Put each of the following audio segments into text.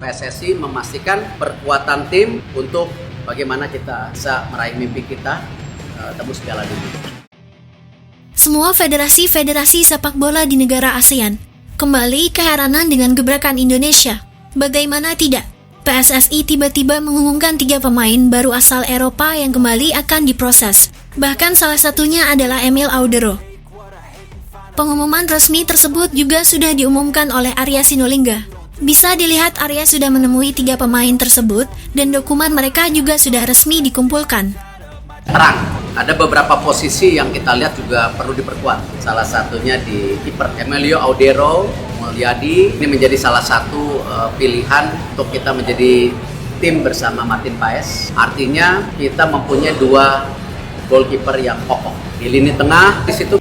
PSSI memastikan perkuatan tim untuk bagaimana kita bisa meraih mimpi kita tembus Piala Dunia. Semua federasi-federasi sepak bola di negara ASEAN kembali keheranan dengan gebrakan Indonesia. Bagaimana tidak? PSSI tiba-tiba mengumumkan 3 pemain baru asal Eropa yang kembali akan diproses. Bahkan salah satunya adalah Emil Audero. Pengumuman resmi tersebut juga sudah diumumkan oleh Arya Sinulinga. Bisa dilihat Arya sudah menemui 3 pemain tersebut dan dokumen mereka juga sudah resmi dikumpulkan. Terang, ada beberapa posisi yang kita lihat juga perlu diperkuat. Salah satunya di kiper Emilio Audero Mulyadi. Ini menjadi salah satu pilihan untuk kita menjadi tim bersama Martin Paes. Artinya kita mempunyai 2 goalkeeper yang kokoh. Di lini tengah, di situ.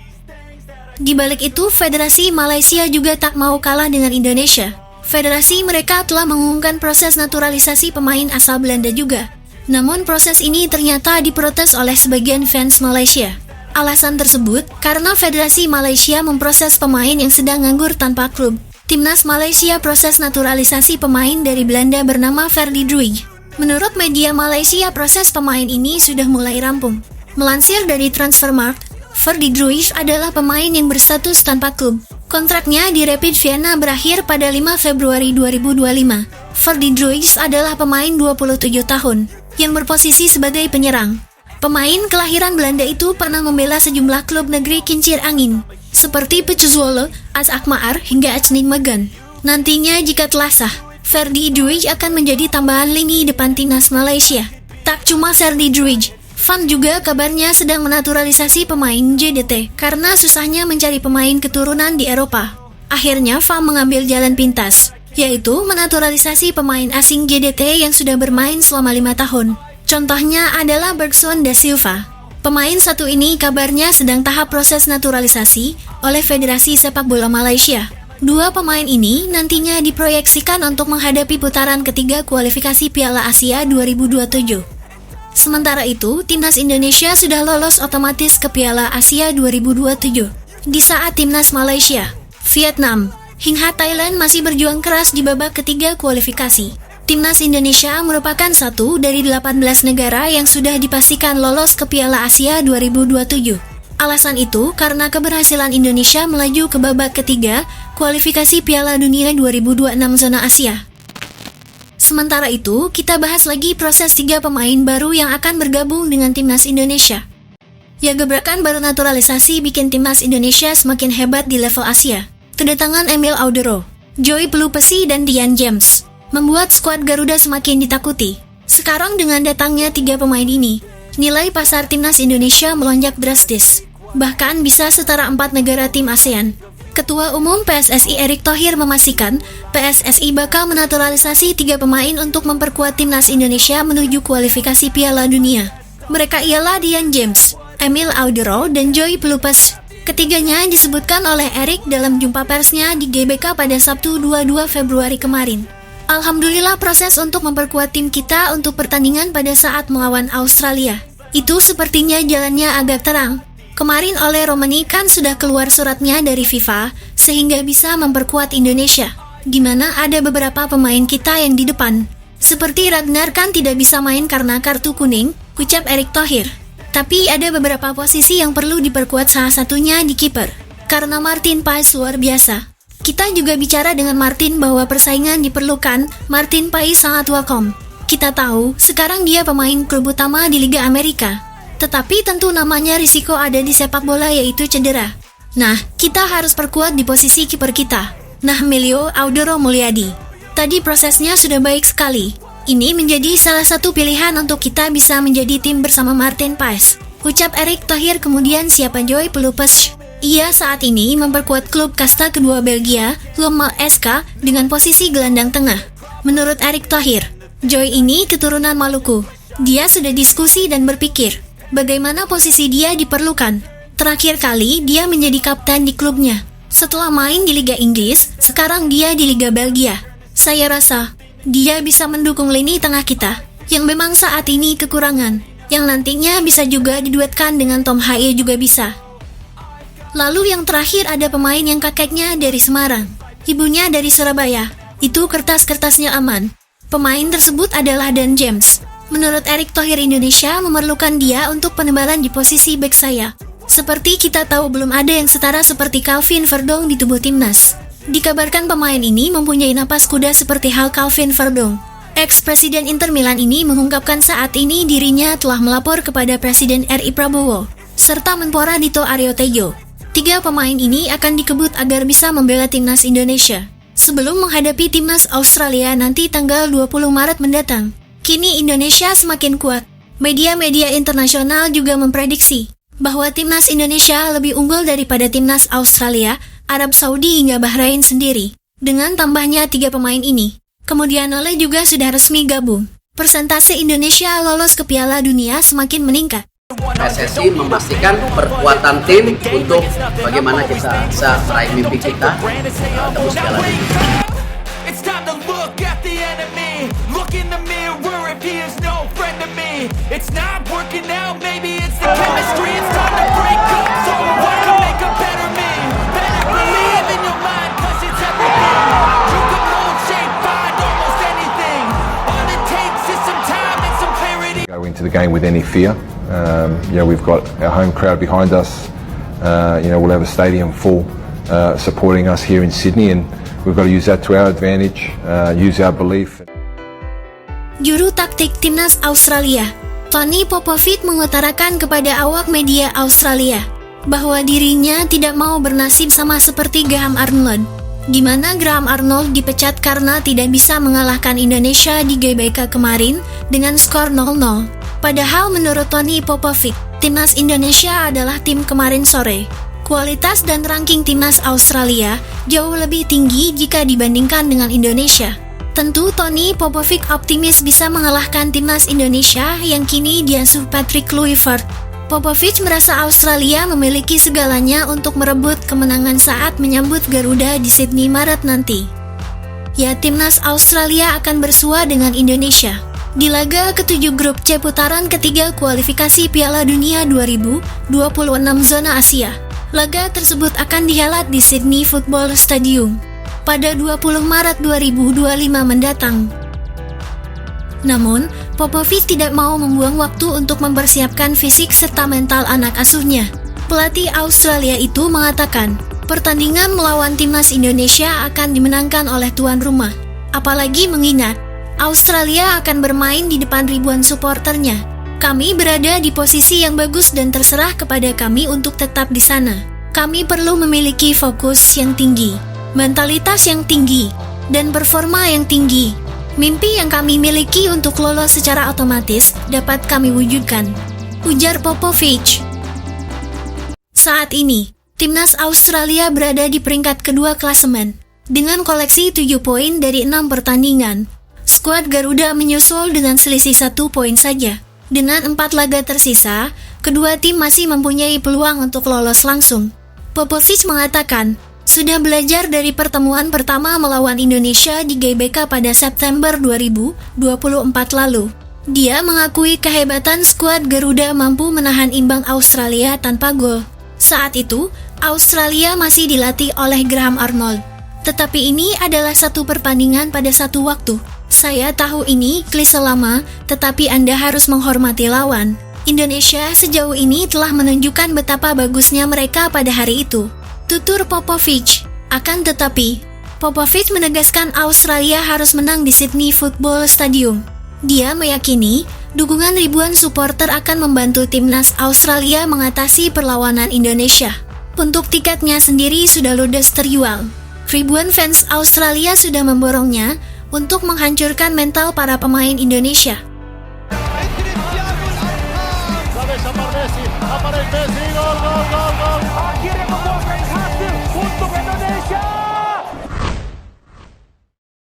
Di balik itu, Federasi Malaysia juga tak mau kalah dengan Indonesia. Federasi mereka telah mengumumkan proses naturalisasi pemain asal Belanda juga. Namun proses ini ternyata diprotes oleh sebagian fans Malaysia. Alasan tersebut karena Federasi Malaysia memproses pemain yang sedang nganggur tanpa klub. Timnas Malaysia proses naturalisasi pemain dari Belanda bernama Ferdy Druij. Menurut media Malaysia, proses pemain ini sudah mulai rampung. Melansir dari Transfermarkt, Ferdy Druij adalah pemain yang berstatus tanpa klub. Kontraknya di Rapid Vienna berakhir pada 5 Februari 2025. Ferdy Druij adalah pemain 27 tahun yang berposisi sebagai penyerang. Pemain kelahiran Belanda itu pernah membela sejumlah klub negeri kincir angin seperti Pekjuzwolle, AS Alkmaar hingga AS Nijmegen. Nantinya jika telah sah, Ferdy Druij akan menjadi tambahan lini depan timnas Malaysia. Tak cuma Ferdy Druij, FAN juga kabarnya sedang menaturalisasi pemain JDT karena susahnya mencari pemain keturunan di Eropa. Akhirnya FAN mengambil jalan pintas, yaitu menaturalisasi pemain asing JDT yang sudah bermain selama 5 tahun. Contohnya adalah Bergson da Silva. Pemain satu ini kabarnya sedang tahap proses naturalisasi oleh Federasi Sepak Bola Malaysia. 2 pemain ini nantinya diproyeksikan untuk menghadapi putaran ketiga kualifikasi Piala Asia 2027. Sementara itu, timnas Indonesia sudah lolos otomatis ke Piala Asia 2027. Di saat timnas Malaysia, Vietnam, hingga Thailand masih berjuang keras di babak ketiga kualifikasi. Timnas Indonesia merupakan satu dari 18 negara yang sudah dipastikan lolos ke Piala Asia 2027. Alasan itu karena keberhasilan Indonesia melaju ke babak ketiga kualifikasi Piala Dunia 2026 zona Asia. Sementara itu, kita bahas lagi proses 3 pemain baru yang akan bergabung dengan timnas Indonesia. Ya, gebrakan baru naturalisasi bikin timnas Indonesia semakin hebat di level Asia. Kedatangan Emil Audero, Joy Pelupesi dan Dian James membuat skuad Garuda semakin ditakuti. Sekarang dengan datangnya 3 pemain ini, nilai pasar timnas Indonesia melonjak drastis. Bahkan bisa setara 4 negara tim ASEAN. Ketua Umum PSSI Erick Thohir memastikan PSSI bakal menaturalisasi 3 pemain untuk memperkuat timnas Indonesia menuju kualifikasi Piala Dunia. Mereka ialah Dian James, Emil Audero, dan Joy Pelupes. Ketiganya disebutkan oleh Erick dalam jumpa persnya di GBK pada Sabtu 22 Februari kemarin. Alhamdulillah, proses untuk memperkuat tim kita untuk pertandingan pada saat melawan Australia itu sepertinya jalannya agak terang. Kemarin oleh Romani kan sudah keluar suratnya dari FIFA sehingga bisa memperkuat Indonesia, di mana ada beberapa pemain kita yang di depan. Seperti Ragnar kan tidak bisa main karena kartu kuning, ucap Erick Thohir. Tapi ada beberapa posisi yang perlu diperkuat, salah satunya di kiper. Karena Martin Paes luar biasa. Kita juga bicara dengan Martin bahwa persaingan diperlukan. Martin Paes sangat welcome. Kita tahu sekarang dia pemain klub utama di Liga Amerika. Tetapi tentu namanya risiko ada di sepak bola, yaitu cedera. Nah, kita harus perkuat di posisi kiper kita. Nah, Emilio Audero Mulyadi. Tadi prosesnya sudah baik sekali. Ini menjadi salah satu pilihan untuk kita bisa menjadi tim bersama Martin Paes, ucap Erick Thohir. Kemudian siapa Joy Pelupes? Ia saat ini memperkuat klub kasta kedua Belgia, Lommel SK, dengan posisi gelandang tengah. Menurut Erick Thohir, Joy ini keturunan Maluku. Dia sudah diskusi dan berpikir bagaimana posisi dia diperlukan. Terakhir kali dia menjadi kapten di klubnya. Setelah main di Liga Inggris, sekarang dia di Liga Belgia. Saya rasa dia bisa mendukung lini tengah kita yang memang saat ini kekurangan, yang nantinya bisa juga diduetkan dengan Tom Haye juga bisa. Lalu yang terakhir ada pemain yang kakeknya dari Semarang, ibunya dari Surabaya. Itu kertas-kertasnya aman. Pemain tersebut adalah Dan James. Menurut Erick Thohir, Indonesia memerlukan dia untuk penebalan di posisi bek saya. Seperti kita tahu belum ada yang setara seperti Calvin Verdong di tubuh timnas. Dikabarkan pemain ini mempunyai napas kuda seperti hal Calvin Verdong. Ex-presiden Inter Milan ini mengungkapkan saat ini dirinya telah melapor kepada Presiden RI Prabowo, serta Menpora Dito Aryo Tejo. 3 pemain ini akan dikebut agar bisa membela timnas Indonesia sebelum menghadapi timnas Australia nanti tanggal 20 Maret mendatang. Kini Indonesia semakin kuat. Media-media internasional juga memprediksi bahwa timnas Indonesia lebih unggul daripada timnas Australia, Arab Saudi hingga Bahrain sendiri. Dengan tambahnya 3 pemain ini, kemudian Ole juga sudah resmi gabung. Persentase Indonesia lolos ke Piala Dunia semakin meningkat. PSSI memastikan perkuatan tim untuk bagaimana kita bisa meraih mimpi kita tembus Piala Dunia. It's time to look at the enemy. Look in the mirror if he is no friend to me. It's not working out, maybe it's the chemistry. It's time to break up, so I can make a better me. Better believe in your mind, cause it's everything. You can mold, shape, find almost anything. All it takes is some time and some clarity. Go into the game with any fear. We've got our home crowd behind us. We'll have a stadium full supporting us here in Sydney, and we've got to use that to our advantage, use our belief. Juru taktik timnas Australia, Tony Popovic, mengutarakan kepada awak media Australia bahwa dirinya tidak mau bernasib sama seperti Graham Arnold, di mana Graham Arnold dipecat karena tidak bisa mengalahkan Indonesia di GBK kemarin dengan skor 0-0. Padahal menurut Tony Popovic, timnas Indonesia adalah tim kemarin sore. Kualitas dan ranking timnas Australia jauh lebih tinggi jika dibandingkan dengan Indonesia. Tentu Tony Popovic optimis bisa mengalahkan timnas Indonesia yang kini diasuh Patrick Kluivert. Popovic merasa Australia memiliki segalanya untuk merebut kemenangan saat menyambut Garuda di Sydney Maret nanti. Ya, timnas Australia akan bersua dengan Indonesia di laga ke-7 grup C putaran ketiga kualifikasi Piala Dunia 2026 zona Asia. Laga tersebut akan dihelat di Sydney Football Stadium pada 20 Maret 2025 mendatang. Namun, Popovic tidak mau membuang waktu untuk mempersiapkan fisik serta mental anak asuhnya. Pelatih Australia itu mengatakan, pertandingan melawan timnas Indonesia akan dimenangkan oleh tuan rumah. Apalagi mengingat, Australia akan bermain di depan ribuan suporternya. Kami berada di posisi yang bagus dan terserah kepada kami untuk tetap di sana. Kami perlu memiliki fokus yang tinggi, mentalitas yang tinggi, dan performa yang tinggi. Mimpi yang kami miliki untuk lolos secara otomatis dapat kami wujudkan, ujar Popovic. Saat ini, timnas Australia berada di peringkat kedua klasemen dengan koleksi 7 poin dari 6 pertandingan. Skuad Garuda menyusul dengan selisih 1 poin saja. Dengan 4 laga tersisa, kedua tim masih mempunyai peluang untuk lolos langsung. Popovic mengatakan, sudah belajar dari pertemuan pertama melawan Indonesia di GBK pada September 2024 lalu. Dia mengakui kehebatan skuad Garuda mampu menahan imbang Australia tanpa gol. Saat itu, Australia masih dilatih oleh Graham Arnold. Tetapi ini adalah satu pertandingan pada satu waktu. Saya tahu ini klise lama, tetapi Anda harus menghormati lawan. Indonesia sejauh ini telah menunjukkan betapa bagusnya mereka pada hari itu, tutur Popovic. Akan tetapi, Popovic menegaskan Australia harus menang di Sydney Football Stadium. Dia meyakini dukungan ribuan supporter akan membantu timnas Australia mengatasi perlawanan Indonesia. Untuk tiketnya sendiri sudah ludes terjual. Ribuan fans Australia sudah memborongnya untuk menghancurkan mental para pemain Indonesia. Messi, aparece Messi, gol, gol, gol.